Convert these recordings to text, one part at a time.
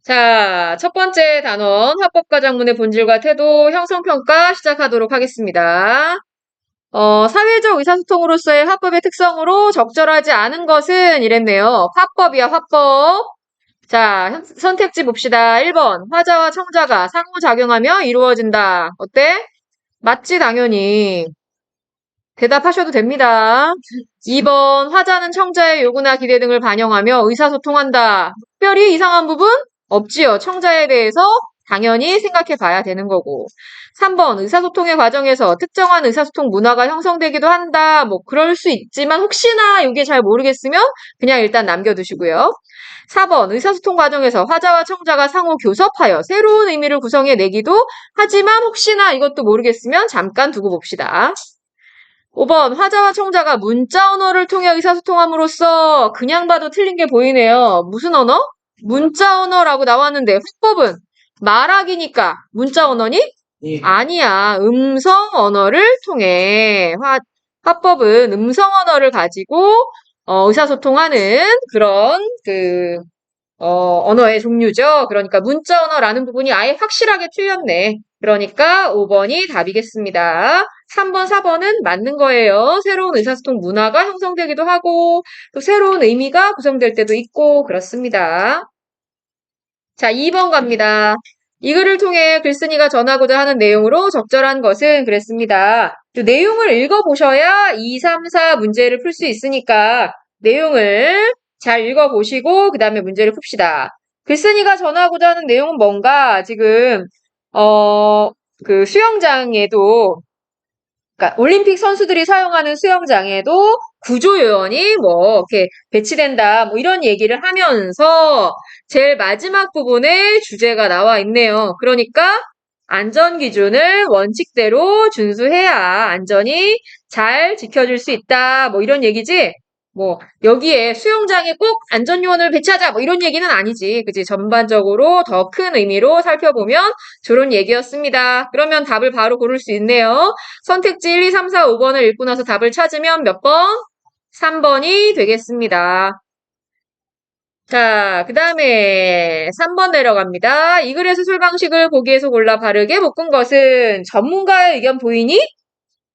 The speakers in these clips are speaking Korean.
자, 첫 번째 단원 합법과정문의 본질과 태도 형성평가 시작하도록 하겠습니다. 사회적 의사소통으로서의 화법의 특성으로 적절하지 않은 것은 이랬네요. 화법이야, 화법. 자, 선택지 봅시다. 1번, 화자와 청자가 상호작용하며 이루어진다. 어때? 맞지, 당연히. 대답하셔도 됩니다. 2번, 화자는 청자의 요구나 기대 등을 반영하며 의사소통한다. 특별히 이상한 부분? 없지요. 청자에 대해서 당연히 생각해 봐야 되는 거고. 3번, 의사소통의 과정에서 특정한 의사소통 문화가 형성되기도 한다. 뭐, 그럴 수 있지만 혹시나 이게 잘 모르겠으면 그냥 일단 남겨두시고요. 4번, 의사소통 과정에서 화자와 청자가 상호 교섭하여 새로운 의미를 구성해내기도 하지만 혹시나 이것도 모르겠으면 잠깐 두고 봅시다. 5번, 화자와 청자가 문자 언어를 통해 의사소통함으로써 그냥 봐도 틀린 게 보이네요. 무슨 언어? 문자 언어라고 나왔는데 화법은 말하기니까 문자 언어니? 예. 아니야. 음성 언어를 통해 화법은 음성 언어를 가지고 의사소통하는 그런 언어의 종류죠. 그러니까 문자 언어라는 부분이 아예 확실하게 틀렸네. 그러니까 5번이 답이겠습니다. 3번, 4번은 맞는 거예요. 새로운 의사소통 문화가 형성되기도 하고 또 새로운 의미가 구성될 때도 있고 그렇습니다. 자, 2번 갑니다. 이 글을 통해 글쓴이가 전하고자 하는 내용으로 적절한 것은 그랬습니다. 내용을 읽어보셔야 2, 3, 4 문제를 풀 수 있으니까 내용을 잘 읽어보시고 그 다음에 문제를 풉시다. 글쓴이가 전하고자 하는 내용은 뭔가 지금 수영장에도 그러니까 올림픽 선수들이 사용하는 수영장에도 구조요원이 뭐 이렇게 배치된다 뭐 이런 얘기를 하면서 제일 마지막 부분에 주제가 나와 있네요. 그러니까 안전 기준을 원칙대로 준수해야 안전이 잘 지켜질 수 있다. 뭐 이런 얘기지. 뭐 여기에 수영장에 꼭 안전요원을 배치하자 뭐 이런 얘기는 아니지. 그지? 전반적으로 더 큰 의미로 살펴보면 저런 얘기였습니다. 그러면 답을 바로 고를 수 있네요. 선택지 1, 2, 3, 4, 5번을 읽고 나서 답을 찾으면 몇 번? 3번이 되겠습니다. 자, 그 다음에 3번 내려갑니다. 이 글의 수술 방식을 보기에서 골라 바르게 묶은 것은 전문가의 의견 보이니?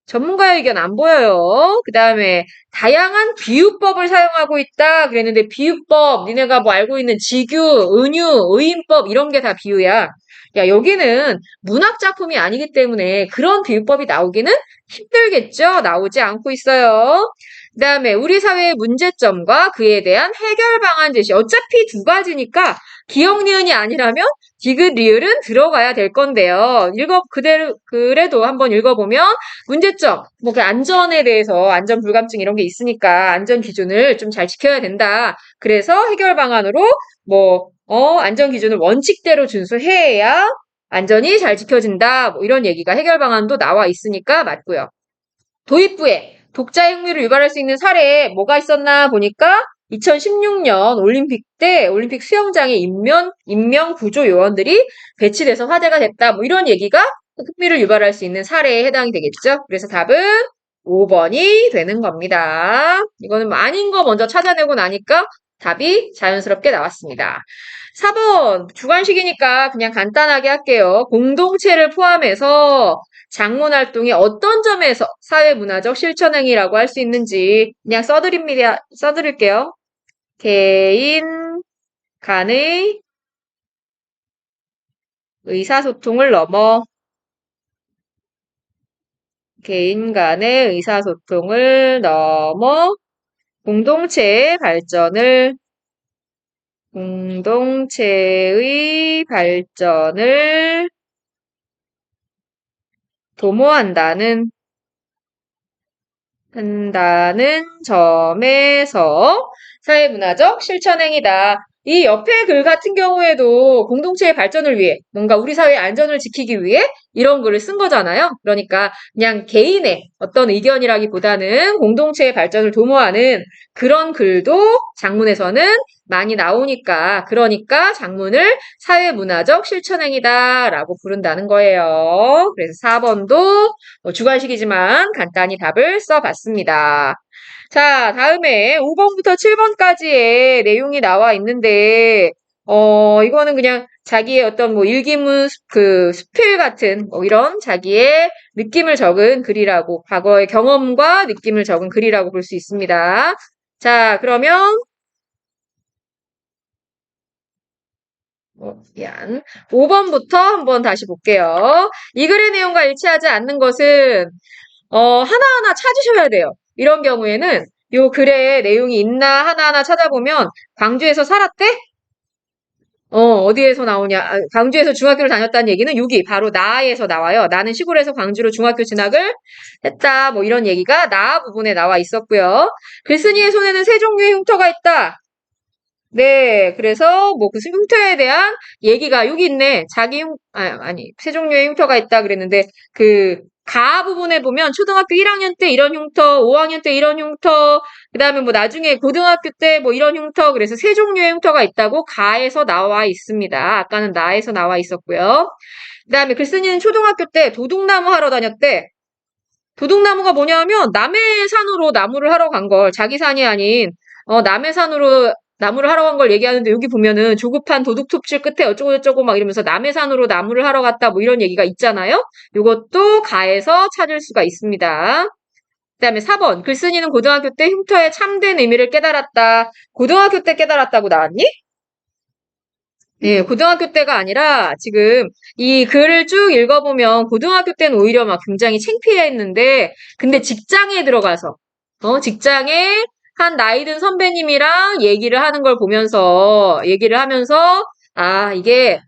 전문가의 의견 안 보여요. 그 다음에 다양한 비유법을 사용하고 있다. 그랬는데 비유법, 니네가 뭐 알고 있는 직유, 은유, 의인법 이런 게 다 비유야. 야, 여기는 문학작품이 아니기 때문에 그런 비유법이 나오기는 힘들겠죠? 나오지 않고 있어요. 그 다음에 우리 사회의 문제점과 그에 대한 해결 방안 제시. 어차피 두 가지니까 기억 니은이 아니라면 디귿 리을은 들어가야 될 건데요. 그래도 한번 읽어보면 문제점, 뭐 그 안전에 대해서 안전 불감증 이런 게 있으니까 안전 기준을 좀 잘 지켜야 된다. 그래서 해결 방안으로 안전 기준을 원칙대로 준수해야 안전이 잘 지켜진다. 뭐 이런 얘기가 해결 방안도 나와 있으니까 맞고요. 도입부에 독자의 흥미를 유발할 수 있는 사례에 뭐가 있었나 보니까 2016년 올림픽 때 올림픽 수영장에 인명 구조 요원들이 배치돼서 화제가 됐다. 뭐 이런 얘기가 흥미를 유발할 수 있는 사례에 해당이 되겠죠. 그래서 답은 5번이 되는 겁니다. 이거는 뭐 아닌 거 먼저 찾아내고 나니까 답이 자연스럽게 나왔습니다. 4번 주관식이니까 그냥 간단하게 할게요. 공동체를 포함해서 장문 활동이 어떤 점에서 사회문화적 실천행위라고 할 수 있는지 그냥 써드릴게요. 개인 간의 의사소통을 넘어 개인 간의 의사소통을 넘어 공동체의 발전을 도모한다는 점에서 사회문화적 실천행위다. 이 옆에 글 같은 경우에도 공동체의 발전을 위해 뭔가 우리 사회의 안전을 지키기 위해 이런 글을 쓴 거잖아요. 그러니까 그냥 개인의 어떤 의견이라기보다는 공동체의 발전을 도모하는 그런 글도 장문에서는 많이 나오니까 그러니까 장문을 사회문화적 실천행위다라고 부른다는 거예요. 그래서 4번도 주관식이지만 간단히 답을 써봤습니다. 자, 다음에 5번부터 7번까지의 내용이 나와 있는데 이거는 그냥 자기의 어떤 뭐 일기문 수필 같은 뭐 이런 자기의 느낌을 적은 글이라고, 과거의 경험과 느낌을 적은 글이라고 볼 수 있습니다. 자, 그러면, 미안. 5번부터 한번 다시 볼게요. 이 글의 내용과 일치하지 않는 것은, 하나하나 찾으셔야 돼요. 이런 경우에는 요 글의 내용이 있나 하나하나 찾아보면, 광주에서 살았대? 어디에서 나오냐? 광주에서 중학교를 다녔다는 얘기는 여기 바로 나에서 나와요. 나는 시골에서 광주로 중학교 진학을 했다. 뭐 이런 얘기가 나 부분에 나와 있었고요. 글쓴이의 손에는 세 종류의 흉터가 있다. 네, 그래서 뭐 그 흉터에 대한 얘기가 여기 있네. 아니, 세 종류의 흉터가 있다 그랬는데 그 가 부분에 보면 초등학교 1학년 때 이런 흉터, 5학년 때 이런 흉터, 그다음에 뭐 나중에 고등학교 때 뭐 이런 흉터, 그래서 세 종류의 흉터가 있다고 가에서 나와 있습니다. 아까는 나에서 나와 있었고요. 그다음에 글쓴이는 초등학교 때 도둑나무 하러 다녔대. 도둑나무가 뭐냐면 남의 산으로 나무를 하러 간 걸, 자기 산이 아닌 남의 산으로 나무를 하러 간 걸 얘기하는데, 여기 보면은 조급한 도둑톱질 끝에 어쩌고저쩌고 막 이러면서 남의 산으로 나무를 하러 갔다 뭐 이런 얘기가 있잖아요. 이것도 가에서 찾을 수가 있습니다. 그다음에 4번, 글쓴이는 고등학교 때 흉터의 참된 의미를 깨달았다. 고등학교 때 깨달았다고 나왔니? 네, 고등학교 때가 아니라 지금 이 글을 쭉 읽어보면 고등학교 때는 오히려 막 굉장히 창피했는데, 근데 직장에 들어가서 직장에 한 나이 든 선배님이랑 얘기를 하는 걸 보면서, 얘기를 하면서, 아, 이게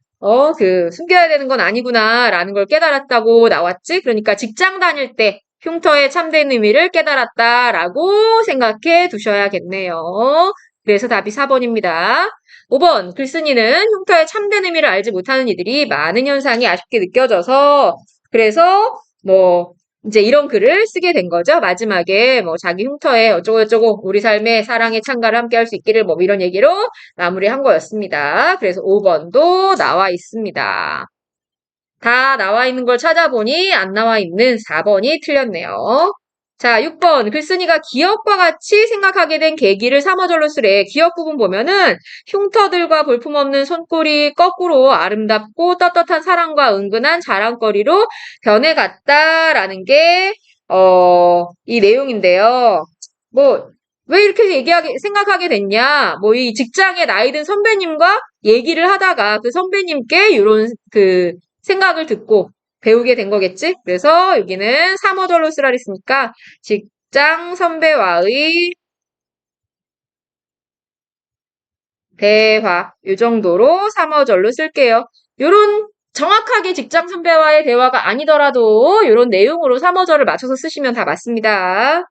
숨겨야 되는 건 아니구나라는 걸 깨달았다고 나왔지. 그러니까 직장 다닐 때 흉터의 참된 의미를 깨달았다라고 생각해 두셔야겠네요. 그래서 답이 4번입니다. 5번, 글쓴이는 흉터의 참된 의미를 알지 못하는 이들이 많은 현상이 아쉽게 느껴져서, 그래서 뭐 이제 이런 글을 쓰게 된 거죠. 마지막에 뭐 자기 흉터에 어쩌고저쩌고 우리 삶의 사랑의 창가를 함께 할 수 있기를 뭐 이런 얘기로 마무리한 거였습니다. 그래서 5번도 나와 있습니다. 다 나와 있는 걸 찾아보니 안 나와 있는 4번이 틀렸네요. 자, 6번. 글쓴이가 기억과 같이 생각하게 된 계기를 3어절로 쓰래. 기억 부분 보면은 흉터들과 볼품없는 손꼬리 거꾸로 아름답고 떳떳한 사랑과 은근한 자랑거리로 변해갔다라는 게, 이 내용인데요. 뭐, 왜 이렇게 생각하게 됐냐? 뭐, 이 직장에 나이 든 선배님과 얘기를 하다가 그 선배님께 이런 생각을 듣고 배우게 된 거겠지? 그래서 여기는 3어절로 쓰라 했으니까 직장 선배와의 대화 이 정도로 3어절로 쓸게요. 요런 정확하게 직장 선배와의 대화가 아니더라도 요런 내용으로 3어절을 맞춰서 쓰시면 다 맞습니다.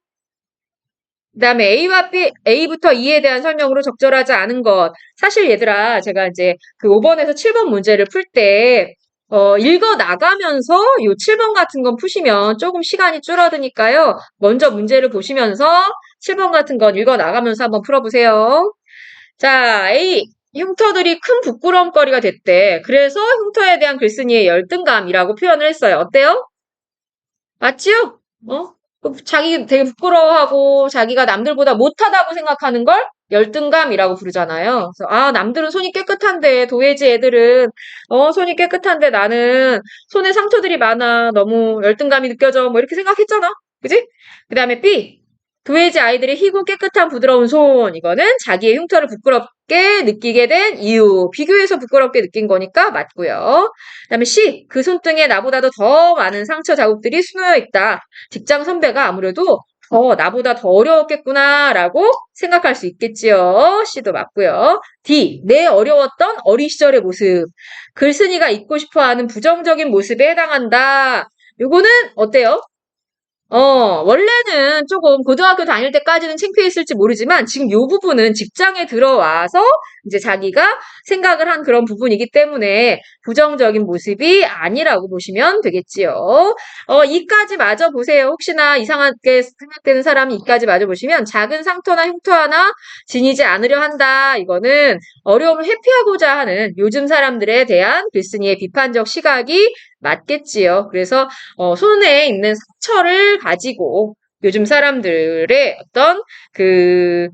그 다음에 A와 B, A부터 E에 대한 설명으로 적절하지 않은 것. 사실 얘들아, 제가 이제 그 5번에서 7번 문제를 풀 때, 읽어 나가면서 요 7번 같은 건 푸시면 조금 시간이 줄어드니까요. 먼저 문제를 보시면서 7번 같은 건 읽어 나가면서 한번 풀어보세요. 자, A. 흉터들이 큰 부끄러움거리가 됐대. 그래서 흉터에 대한 글쓴이의 열등감이라고 표현을 했어요. 어때요? 맞지요? 자기 되게 부끄러워하고 자기가 남들보다 못하다고 생각하는 걸 열등감이라고 부르잖아요. 그래서 남들은 손이 깨끗한데 도예지 애들은 손이 깨끗한데 나는 손에 상처들이 많아. 너무 열등감이 느껴져. 뭐 이렇게 생각했잖아. 그지? 그다음에 B. 도예지 아이들의 희고 깨끗한 부드러운 손. 이거는 자기의 흉터를 부끄럽게 느끼게 된 이유. 비교해서 부끄럽게 느낀 거니까 맞고요. 그다음에 C. 그 손등에 나보다도 더 많은 상처 자국들이 수놓여 있다. 직장 선배가 아무래도 나보다 더 어려웠겠구나라고 생각할 수 있겠지요. C도 맞고요. D. 내 어려웠던 어린 시절의 모습. 글쓴이가 잊고 싶어하는 부정적인 모습에 해당한다. 요거는 어때요? 원래는 조금 고등학교 다닐 때까지는 창피했을지 모르지만 지금 요 부분은 직장에 들어와서 이제 자기가 생각을 한 그런 부분이기 때문에 부정적인 모습이 아니라고 보시면 되겠지요. 이까지 마저 보세요. 혹시나 이상하게 생각되는 사람이 이까지 마저 보시면 작은 상처나 흉터 하나 지니지 않으려 한다. 이거는 어려움을 회피하고자 하는 요즘 사람들에 대한 글쓴이의 비판적 시각이 맞겠지요. 그래서 손에 있는 상처를 가지고 요즘 사람들의 어떤 그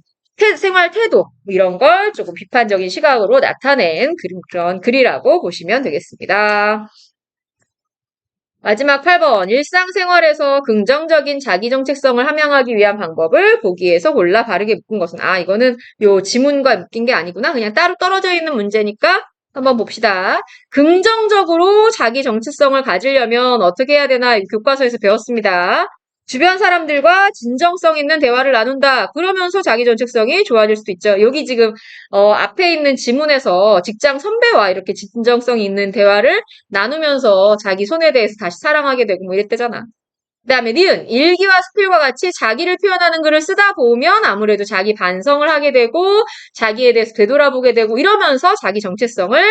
생활 태도 이런 걸 조금 비판적인 시각으로 나타낸 그런 글이라고 보시면 되겠습니다. 마지막 8번. 일상생활에서 긍정적인 자기정체성을 함양하기 위한 방법을 보기에서 골라 바르게 묶은 것은. 이거는 요 지문과 묶인 게 아니구나. 그냥 따로 떨어져 있는 문제니까 한번 봅시다. 긍정적으로 자기 정체성을 가지려면 어떻게 해야 되나 교과서에서 배웠습니다. 주변 사람들과 진정성 있는 대화를 나눈다. 그러면서 자기 정체성이 좋아질 수도 있죠. 여기 지금 앞에 있는 지문에서 직장 선배와 이렇게 진정성 있는 대화를 나누면서 자기 손에 대해서 다시 사랑하게 되고 뭐 이랬대잖아. 그 다음에 니은, 일기와 스필과 같이 자기를 표현하는 글을 쓰다 보면 아무래도 자기 반성을 하게 되고 자기에 대해서 되돌아보게 되고 이러면서 자기 정체성을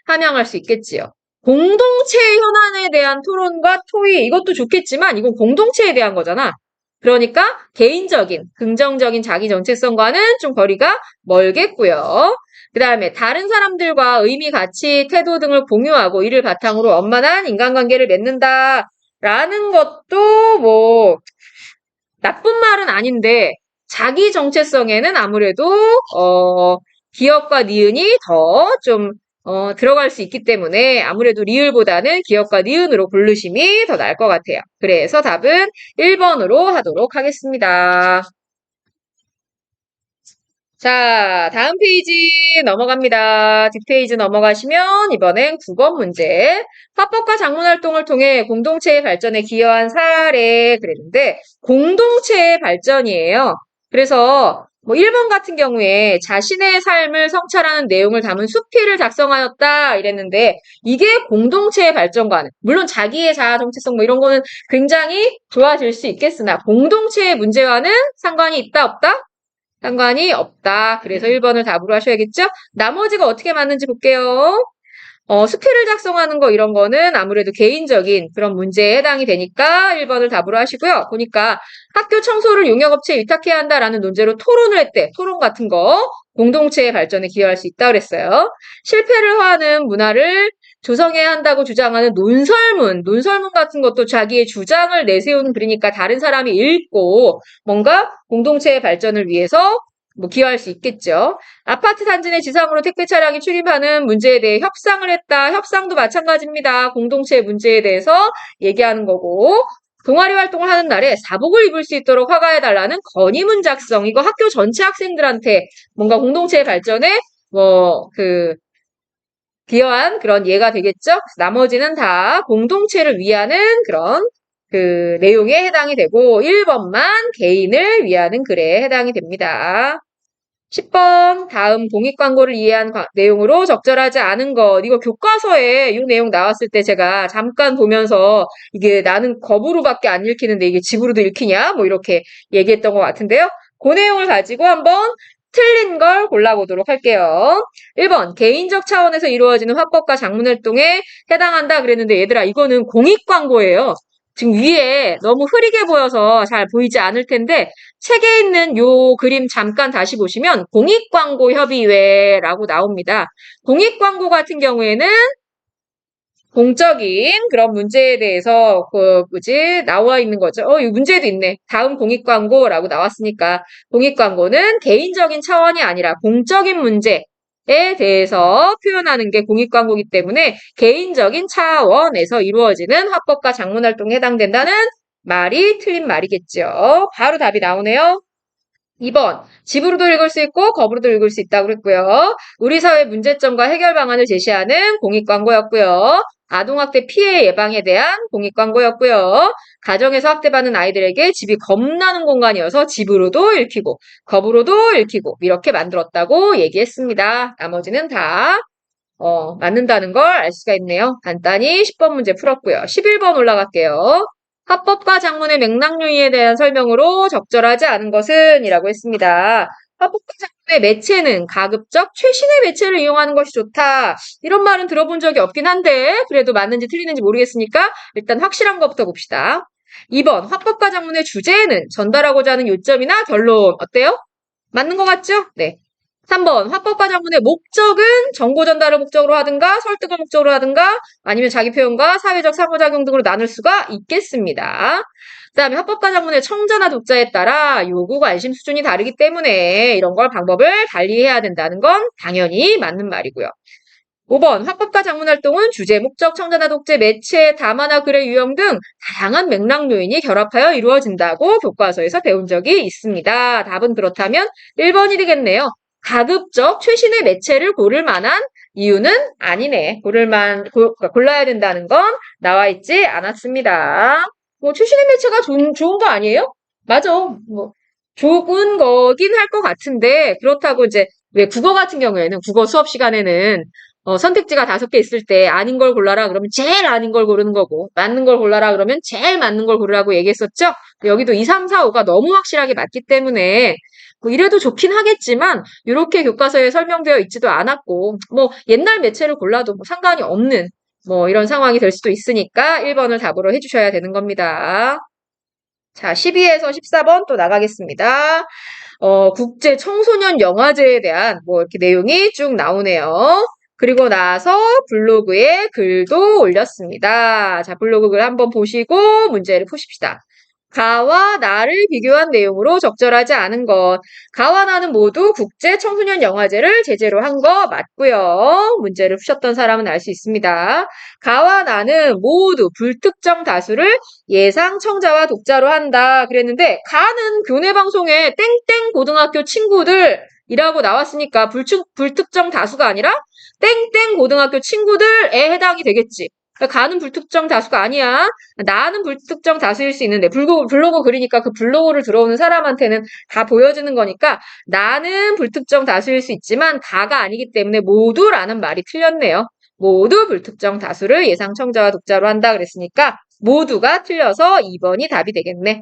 함양할 수 있겠지요. 공동체 현안에 대한 토론과 토의 이것도 좋겠지만 이건 공동체에 대한 거잖아. 그러니까 개인적인 긍정적인 자기 정체성과는 좀 거리가 멀겠고요. 그 다음에 다른 사람들과 의미, 가치, 태도 등을 공유하고 이를 바탕으로 원만한 인간관계를 맺는다. 라는 것도 뭐 나쁜 말은 아닌데 자기 정체성에는 아무래도 기업과 니은이 더 좀 들어갈 수 있기 때문에 아무래도 리을보다는 기업과 니은으로 고르심이 더 나을 것 같아요. 그래서 답은 1번으로 하도록 하겠습니다. 자, 다음 페이지 넘어갑니다. 뒷페이지 넘어가시면 이번엔 9번 문제. 화법과 작문활동을 통해 공동체의 발전에 기여한 사례 그랬는데 공동체의 발전이에요. 그래서 뭐 1번 같은 경우에 자신의 삶을 성찰하는 내용을 담은 수필을 작성하였다 이랬는데 이게 공동체의 발전과는 물론 자기의 자아 정체성 뭐 이런 거는 굉장히 좋아질 수 있겠으나 공동체의 문제와는 상관이 있다 없다? 상관이 없다. 그래서 1번을 답으로 하셔야겠죠? 나머지가 어떻게 맞는지 볼게요. 수필을 작성하는 거 이런 거는 아무래도 개인적인 그런 문제에 해당이 되니까 1번을 답으로 하시고요. 보니까 학교 청소를 용역업체에 위탁해야 한다라는 논제로 토론을 했대. 토론 같은 거 공동체의 발전에 기여할 수 있다 그랬어요. 실패를 하는 문화를 조성해야 한다고 주장하는 논설문 같은 것도 자기의 주장을 내세우는 글이니까 다른 사람이 읽고 뭔가 공동체의 발전을 위해서 뭐 기여할 수 있겠죠. 아파트 단지 내 지상으로 택배 차량이 출입하는 문제에 대해 협상을 했다. 협상도 마찬가지입니다. 공동체의 문제에 대해서 얘기하는 거고 동아리 활동을 하는 날에 사복을 입을 수 있도록 허가해달라는 건의문 작성. 이거 학교 전체 학생들한테 뭔가 공동체의 발전에 기여한 그런 예가 되겠죠. 나머지는 다 공동체를 위하는 그런 그 내용에 해당이 되고 1번만 개인을 위하는 글에 해당이 됩니다. 10번 다음 공익광고를 이해한 내용으로 적절하지 않은 것 이거 교과서에 이 내용 나왔을 때 제가 잠깐 보면서 이게 나는 겁으로밖에 안 읽히는데 이게 집으로도 읽히냐 뭐 이렇게 얘기했던 것 같은데요. 그 내용을 가지고 한번 틀린 걸 골라보도록 할게요. 1번 개인적 차원에서 이루어지는 화법과 작문활동에 해당한다 그랬는데 얘들아 이거는 공익광고예요. 지금 위에 너무 흐리게 보여서 잘 보이지 않을 텐데 책에 있는 요 그림 잠깐 다시 보시면 공익광고협의회라고 나옵니다. 공익광고 같은 경우에는 공적인 그런 문제에 대해서 나와 있는 거죠. 이 문제도 있네. 다음 공익광고라고 나왔으니까 공익광고는 개인적인 차원이 아니라 공적인 문제에 대해서 표현하는 게 공익광고이기 때문에 개인적인 차원에서 이루어지는 화법과 작문활동에 해당된다는 말이 틀린 말이겠죠. 바로 답이 나오네요. 2번, 집으로도 읽을 수 있고 겁으로도 읽을 수 있다고 그랬고요. 우리 사회 문제점과 해결 방안을 제시하는 공익광고였고요. 아동학대 피해 예방에 대한 공익광고였고요. 가정에서 학대받는 아이들에게 집이 겁나는 공간이어서 집으로도 읽히고 겁으로도 읽히고 이렇게 만들었다고 얘기했습니다. 나머지는 다 맞는다는 걸 알 수가 있네요. 간단히 10번 문제 풀었고요. 11번 올라갈게요. 화법과 작문의 맥락 유의에 대한 설명으로 적절하지 않은 것은 이라고 했습니다. 화법과 작문의 매체는 가급적 최신의 매체를 이용하는 것이 좋다. 이런 말은 들어본 적이 없긴 한데 그래도 맞는지 틀리는지 모르겠으니까 일단 확실한 것부터 봅시다. 2번 화법과 작문의 주제는 전달하고자 하는 요점이나 결론 어때요? 맞는 것 같죠? 네. 3번 화법과 작문의 목적은 정보 전달을 목적으로 하든가 설득을 목적으로 하든가 아니면 자기 표현과 사회적 상호작용 등으로 나눌 수가 있겠습니다. 그다음에 합법과 장문의 청자나 독자에 따라 요구 관심 수준이 다르기 때문에 이런 걸 방법을 달리해야 된다는 건 당연히 맞는 말이고요. 5번 합법과 장문 활동은 주제, 목적, 청자나 독재, 매체, 담화나 글의 유형 등 다양한 맥락 요인이 결합하여 이루어진다고 교과서에서 배운 적이 있습니다. 답은 그렇다면 1번이 되겠네요. 가급적 최신의 매체를 고를 만한 이유는 아니네. 골라야 된다는 건 나와 있지 않았습니다. 뭐 최신의 매체가 좋은 거 아니에요? 맞아. 뭐 좋은 거긴 할 것 같은데 그렇다고 이제 왜 국어 같은 경우에는 국어 수업 시간에는 선택지가 5개 있을 때 아닌 걸 골라라 그러면 제일 아닌 걸 고르는 거고 맞는 걸 골라라 그러면 제일 맞는 걸 고르라고 얘기했었죠? 여기도 2, 3, 4, 5가 너무 확실하게 맞기 때문에 뭐 이래도 좋긴 하겠지만 이렇게 교과서에 설명되어 있지도 않았고 뭐 옛날 매체를 골라도 뭐 상관이 없는 뭐 이런 상황이 될 수도 있으니까 1번을 답으로 해주셔야 되는 겁니다. 자, 12에서 14번 또 나가겠습니다. 국제 청소년 영화제에 대한 뭐 이렇게 내용이 쭉 나오네요. 그리고 나서 블로그에 글도 올렸습니다. 자, 블로그 글 한번 보시고 문제를 푸십시다. 가와 나를 비교한 내용으로 적절하지 않은 것. 가와 나는 모두 국제 청소년 영화제를 제재로 한 거 맞고요. 문제를 푸셨던 사람은 알 수 있습니다. 가와 나는 모두 불특정 다수를 예상 청자와 독자로 한다 그랬는데 가는 교내 방송에 땡땡 고등학교 친구들이라고 나왔으니까 불특정 다수가 아니라 땡땡 고등학교 친구들에 해당이 되겠지. 가는 불특정 다수가 아니야. 나는 불특정 다수일 수 있는데 블로그 글이니까 그 블로그를 들어오는 사람한테는 다 보여지는 거니까 나는 불특정 다수일 수 있지만 가가 아니기 때문에 모두라는 말이 틀렸네요. 모두 불특정 다수를 예상 청자와 독자로 한다 그랬으니까 모두가 틀려서 2번이 답이 되겠네.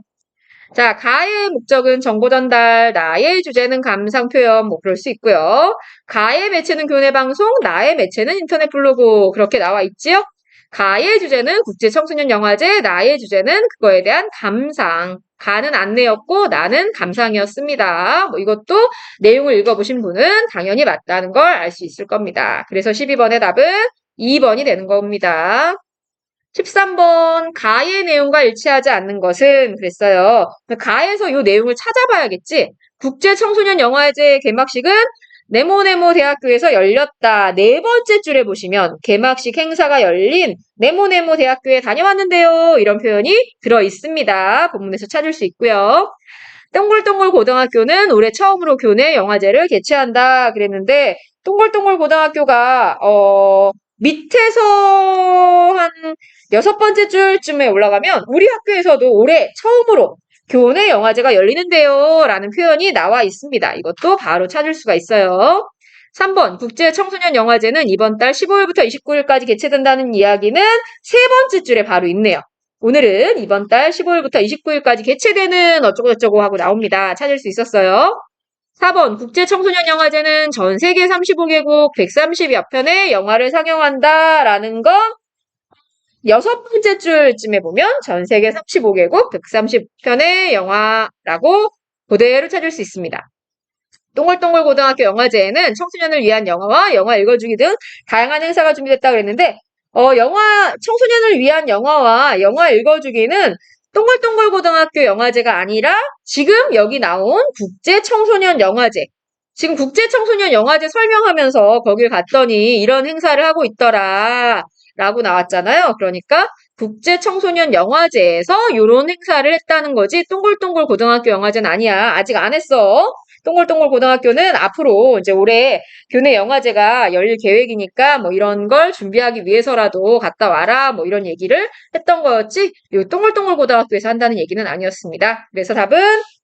자, 가의 목적은 정보 전달, 나의 주제는 감상 표현, 뭐 그럴 수 있고요. 가의 매체는 교내 방송, 나의 매체는 인터넷 블로그 그렇게 나와 있지요. 가의 주제는 국제 청소년 영화제, 나의 주제는 그거에 대한 감상. 가는 안내였고 나는 감상이었습니다. 뭐 이것도 내용을 읽어보신 분은 당연히 맞다는 걸 알 수 있을 겁니다. 그래서 12번의 답은 2번이 되는 겁니다. 13번 가의 내용과 일치하지 않는 것은 그랬어요. 가에서 이 내용을 찾아봐야겠지. 국제청소년 영화제 개막식은 네모네모 대학교에서 열렸다. 네 번째 줄에 보시면 개막식 행사가 열린 네모네모 대학교에 다녀왔는데요. 이런 표현이 들어있습니다. 본문에서 찾을 수 있고요. 동글동글 고등학교는 올해 처음으로 교내 영화제를 개최한다. 그랬는데 동글동글 고등학교가 밑에서 한 6번째 줄쯤에 올라가면 우리 학교에서도 올해 처음으로 교내 영화제가 열리는데요. 라는 표현이 나와 있습니다. 이것도 바로 찾을 수가 있어요. 3번 국제청소년 영화제는 이번 달 15일부터 29일까지 개최된다는 이야기는 3번째 줄에 바로 있네요. 오늘은 이번 달 15일부터 29일까지 개최되는 어쩌고저쩌고 하고 나옵니다. 찾을 수 있었어요. 4번 국제청소년 영화제는 전 세계 35개국 130여 편의 영화를 상영한다라는 건 6번째 줄쯤에 보면 전 세계 35개국 130편의 영화라고 그대로 찾을 수 있습니다. 동글동글 고등학교 영화제에는 청소년을 위한 영화와 영화 읽어주기 등 다양한 행사가 준비됐다고 그랬는데 청소년을 위한 영화와 영화 읽어주기는 동글동글 고등학교 영화제가 아니라 지금 여기 나온 국제청소년 영화제. 지금 국제청소년 영화제 설명하면서 거길 갔더니 이런 행사를 하고 있더라. 라고 나왔잖아요. 그러니까 국제청소년 영화제에서 이런 행사를 했다는 거지 동글동글 고등학교 영화제는 아니야. 아직 안 했어. 동글동글 고등학교는 앞으로 이제 올해 교내 영화제가 열릴 계획이니까 뭐 이런 걸 준비하기 위해서라도 갔다 와라 뭐 이런 얘기를 했던 거였지 이 동글동글 고등학교에서 한다는 얘기는 아니었습니다. 그래서 답은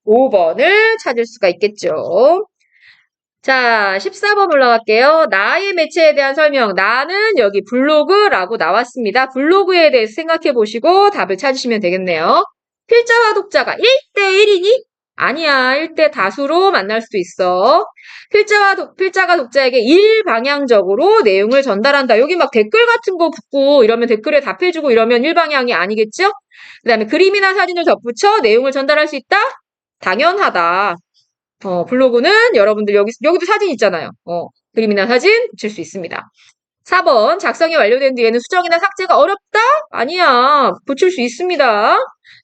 5번을 찾을 수가 있겠죠. 자, 14번 올라갈게요. 나의 매체에 대한 설명. 나는 여기 블로그라고 나왔습니다. 블로그에 대해서 생각해 보시고 답을 찾으시면 되겠네요. 필자와 독자가 1대1이니? 아니야. 1대 다수로 만날 수도 있어. 필자가 독자에게 일방향적으로 내용을 전달한다. 여기 막 댓글 같은 거 붙고 이러면 댓글에 답해주고 이러면 일방향이 아니겠죠? 그 다음에 그림이나 사진을 덧붙여 내용을 전달할 수 있다? 당연하다. 블로그는 여러분들 여기도 사진 있잖아요. 그림이나 사진 붙일 수 있습니다. 4번 작성이 완료된 뒤에는 수정이나 삭제가 어렵다? 아니야. 붙일 수 있습니다.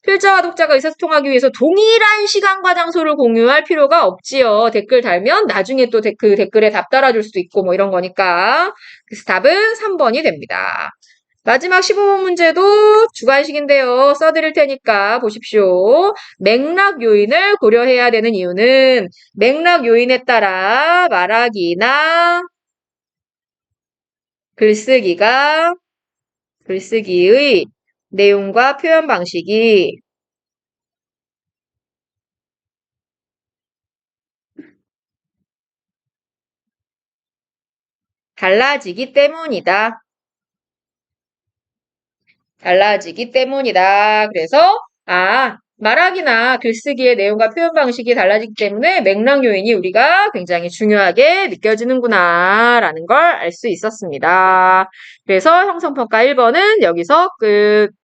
필자와 독자가 의사소통하기 위해서 동일한 시간과 장소를 공유할 필요가 없지요. 댓글 달면 나중에 또 그 댓글에 답 달아줄 수도 있고 뭐 이런 거니까. 그래서 답은 3번이 됩니다. 마지막 15번 문제도 주관식인데요. 써드릴 테니까 보십시오. 맥락 요인을 고려해야 되는 이유는 맥락 요인에 따라 말하기나 글쓰기의 내용과 표현 방식이 달라지기 때문이다. 그래서 말하기나 글쓰기의 내용과 표현 방식이 달라지기 때문에 맥락 요인이 우리가 굉장히 중요하게 느껴지는구나 라는 걸 알 수 있었습니다. 그래서 형성평가 1번은 여기서 끝.